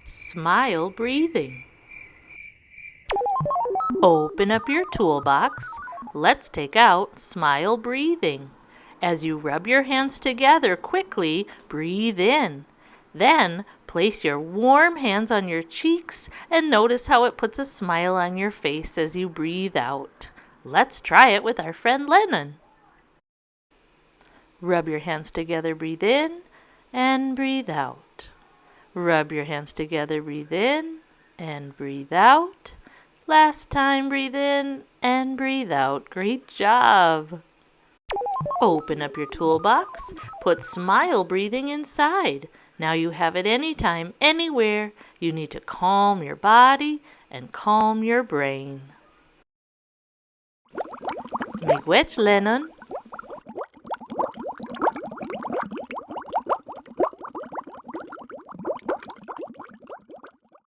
Smile breathing. Open up your toolbox. Let's take out smile breathing. As you rub your hands together quickly, breathe in. Then place your warm hands on your cheeks and notice how it puts a smile on your face as you breathe out. Let's try it with our friend Lennon. Rub your hands together, breathe in, and breathe out. Rub your hands together, breathe in, and breathe out. Last time, breathe in and breathe out. Great job! Open up your toolbox. Put smile breathing inside. Now you have it anytime, anywhere. You need to calm your body and calm your brain. Miigwech, Lennon.